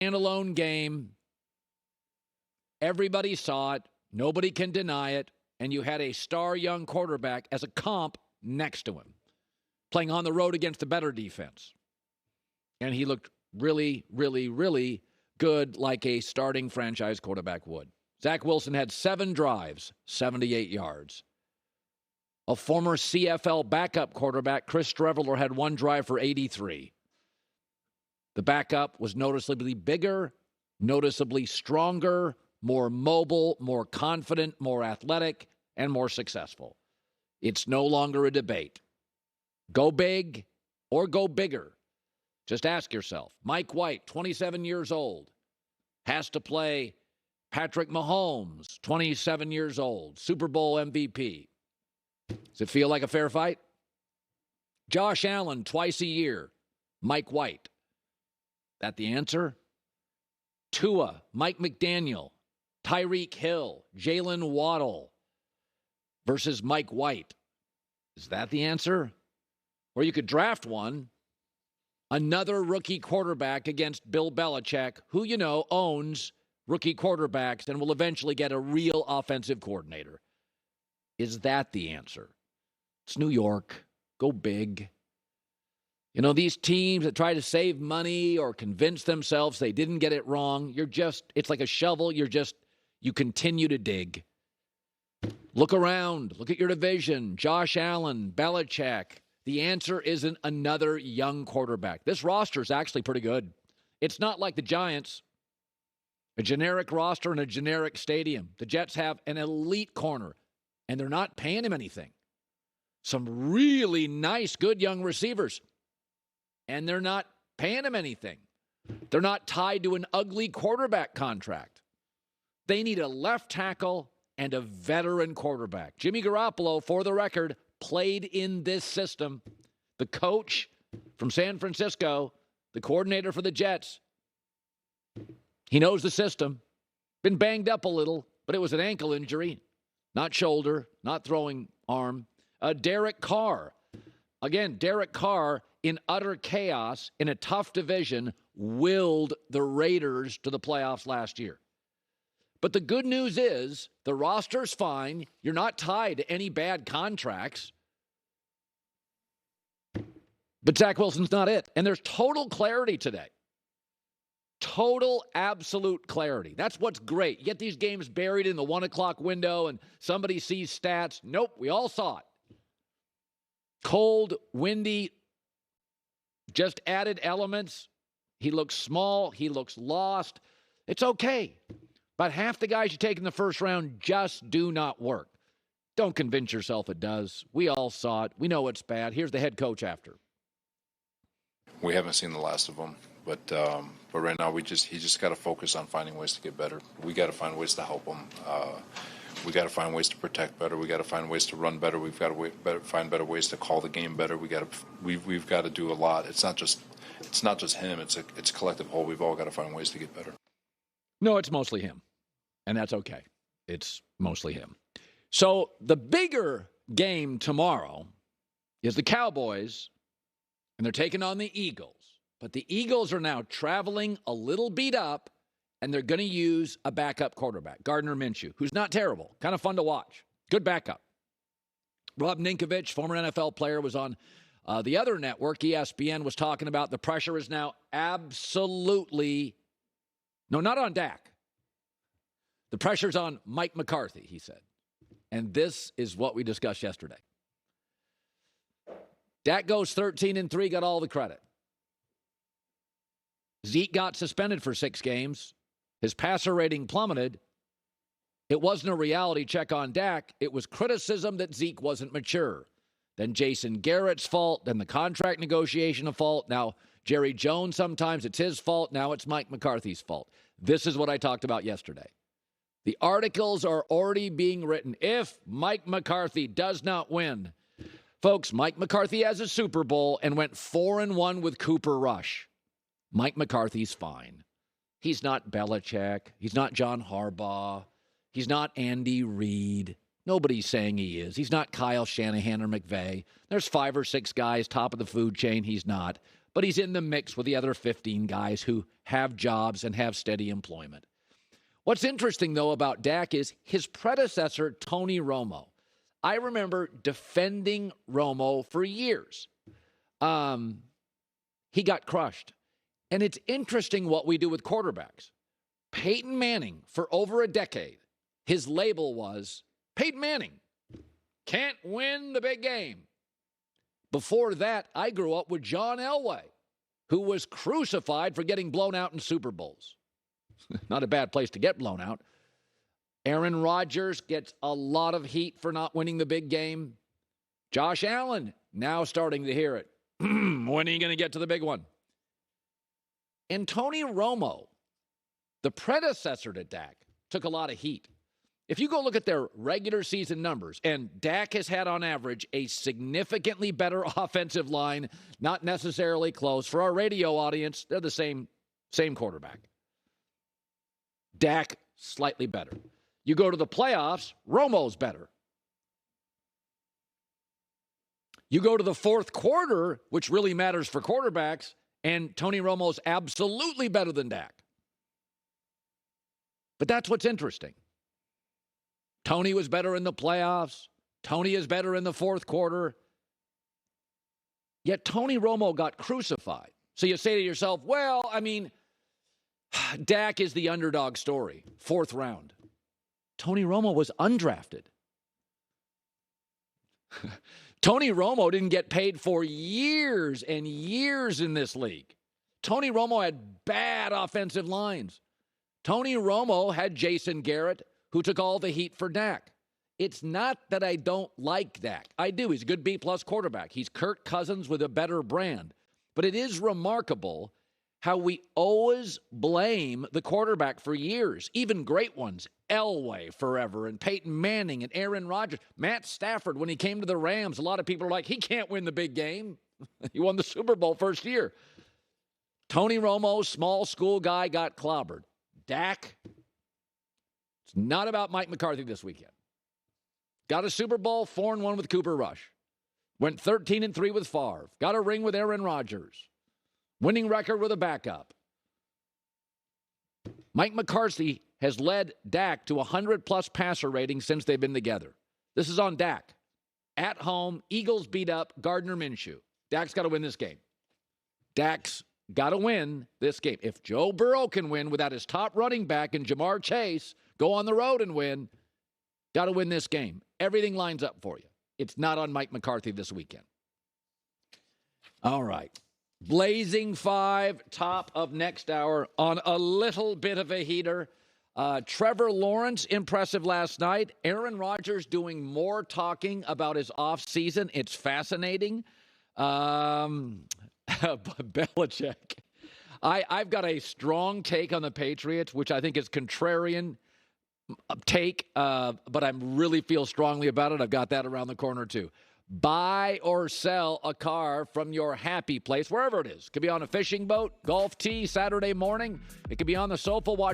Standalone game. Everybody saw it. Nobody can deny it. And you had a star young quarterback as a comp next to him, playing on the road against a better defense. And he looked really, really, really good, like a starting franchise quarterback would. Zach Wilson had 7 drives, 78 yards. A former CFL backup quarterback, Chris Streveler, had 1 drive for 83. The backup was noticeably bigger, noticeably stronger, more mobile, more confident, more athletic, and more successful. It's no longer a debate. Go big or go bigger. Just ask yourself. Mike White, 27 years old, has to play Patrick Mahomes, 27 years old, Super Bowl MVP. Does it feel like a fair fight? Josh Allen, twice a year, Mike White. That the answer? Tua, Mike McDaniel, Tyreek Hill, Jalen Waddle versus Mike White. Is that the answer? Or you could draft one, another rookie quarterback against Bill Belichick, who you know owns rookie quarterbacks and will eventually get a real offensive coordinator. Is that the answer? It's New York. Go big. You know, these teams that try to save money or convince themselves they didn't get it wrong, it's like a shovel. You continue to dig. Look around. Look at your division. Josh Allen, Belichick. The answer isn't another young quarterback. This roster is actually pretty good. It's not like the Giants, a generic roster in a generic stadium. The Jets have an elite corner, and they're not paying him anything. Some really nice, good young receivers, and they're not paying him anything. They're not tied to an ugly quarterback contract. They need a left tackle and a veteran quarterback. Jimmy Garoppolo, for the record, played in this system. The coach from San Francisco, the coordinator for the Jets, he knows the system. Been banged up a little, but it was an ankle injury, not shoulder, not throwing arm. Derek Carr. Again, Derek Carr, in utter chaos, in a tough division, willed the Raiders to the playoffs last year. But the good news is the roster's fine. You're not tied to any bad contracts. But Zach Wilson's not it. And there's total clarity today. Total, absolute clarity. That's what's great. You get these games buried in the 1 o'clock window and somebody sees stats. Nope, we all saw it. Cold, windy, just added elements. He looks small. He looks lost. It's okay. But half the guys you take in the first round just do not work. Don't convince yourself it does. We all saw it. We know it's bad. Here's the head coach after. We haven't seen the last of them, but right now he just got to focus on finding ways to get better. We got to find ways to help him. We got to find ways to protect better. We got to find ways to run better. We've got to find better ways to call the game better. We've got to do a lot. It's not just him. It's a collective whole. We've all got to find ways to get better. No, it's mostly him, and that's okay. It's mostly him. So the bigger game tomorrow is the Cowboys, and they're taking on the Eagles. But the Eagles are now traveling a little beat up, and they're going to use a backup quarterback, Gardner Minshew, who's not terrible, kind of fun to watch. Good backup. Rob Ninkovich, former NFL player, was on the other network, ESPN, was talking about the pressure is now absolutely, no, not on Dak. The pressure's on Mike McCarthy, he said. And this is what we discussed yesterday. Dak goes 13-3, got all the credit. Zeke got suspended for 6 games. His passer rating plummeted. It wasn't a reality check on Dak. It was criticism that Zeke wasn't mature. Then Jason Garrett's fault. Then the contract negotiation of fault. Now Jerry Jones, sometimes it's his fault. Now it's Mike McCarthy's fault. This is what I talked about yesterday. The articles are already being written. If Mike McCarthy does not win, folks, Mike McCarthy has a Super Bowl and went 4-1 with Cooper Rush. Mike McCarthy's fine. He's not Belichick. He's not John Harbaugh. He's not Andy Reid. Nobody's saying he is. He's not Kyle Shanahan or McVay. There's 5 or 6 guys top of the food chain. He's not. but he's in the mix with the other 15 guys who have jobs and have steady employment. What's interesting, though, about Dak is his predecessor, Tony Romo. I remember defending Romo for years. He got crushed. And it's interesting what we do with quarterbacks. Peyton Manning, for over a decade, his label was, Peyton Manning can't win the big game. Before that, I grew up with John Elway, who was crucified for getting blown out in Super Bowls. Not a bad place to get blown out. Aaron Rodgers gets a lot of heat for not winning the big game. Josh Allen, now starting to hear it. When are you going to get to the big one? And Tony Romo, the predecessor to Dak, took a lot of heat. If you go look at their regular season numbers, and Dak has had on average a significantly better offensive line, not necessarily close. For our radio audience, they're the same quarterback. Dak, slightly better. You go to the playoffs, Romo's better. You go to the fourth quarter, which really matters for quarterbacks, and Tony Romo's absolutely better than Dak. But that's what's interesting. Tony was better in the playoffs. Tony is better in the fourth quarter. Yet Tony Romo got crucified. So you say to yourself, well, I mean, Dak is the underdog story, fourth round. Tony Romo was undrafted. Tony Romo didn't get paid for years and years in this league. Tony Romo had bad offensive lines. Tony Romo had Jason Garrett, who took all the heat for Dak. It's not that I don't like Dak. I do. He's a good B-plus quarterback. He's Kirk Cousins with a better brand. But it is remarkable how we always blame the quarterback for years, even great ones. Elway forever, and Peyton Manning, and Aaron Rodgers. Matt Stafford, when he came to the Rams, a lot of people are like, he can't win the big game. He won the Super Bowl first year. Tony Romo, small school guy, got clobbered. Dak, it's not about Mike McCarthy this weekend. Got a Super Bowl, 4-1 with Cooper Rush. Went 13-3 with Favre. Got a ring with Aaron Rodgers. Winning record with a backup. Mike McCarthy has led Dak to 100-plus passer rating since they've been together. This is on Dak. At home, Eagles beat up Gardner Minshew. Dak's got to win this game. Dak's got to win this game. If Joe Burrow can win without his top running back and Jamar Chase, go on the road and win, got to win this game. Everything lines up for you. It's not on Mike McCarthy this weekend. All right. Blazing 5, top of next hour on a little bit of a heater. Trevor Lawrence, impressive last night. Aaron Rodgers doing more talking about his offseason. It's fascinating. Belichick. I've got a strong take on the Patriots, which I think is contrarian take, but I really feel strongly about it. I've got that around the corner, too. Buy or sell a car from your happy place, wherever it is. It could be on a fishing boat, golf tee, Saturday morning. It could be on the sofa watching